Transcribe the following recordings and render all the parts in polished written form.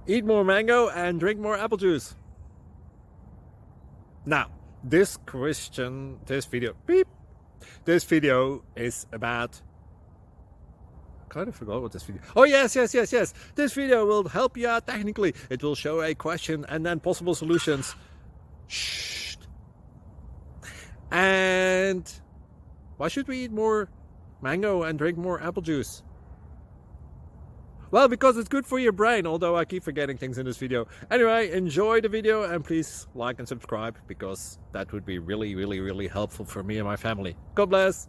Eat more mango and drink more apple juice. Now, this video is about, I kind of forgot what this video. Oh yes. This video will help you out technically. It will show a question and then possible solutions. Shh. And why should we eat more mango and drink more apple juice? Well, because it's good for your brain, although I keep forgetting things in this video. Anyway, enjoy the video and please like and subscribe, because that would be really helpful for me and my family. God bless!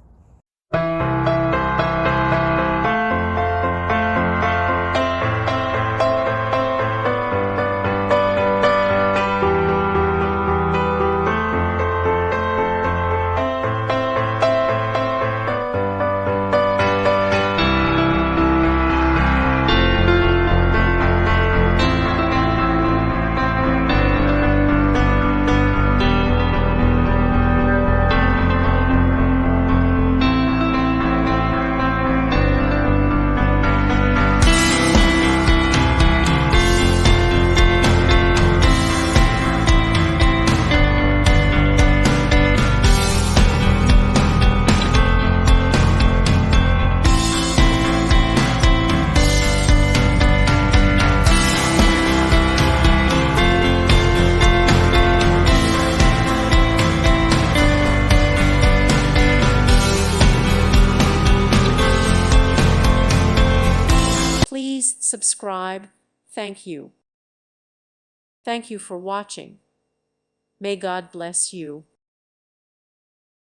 Please subscribe. Thank you. Thank you for watching. May God bless you.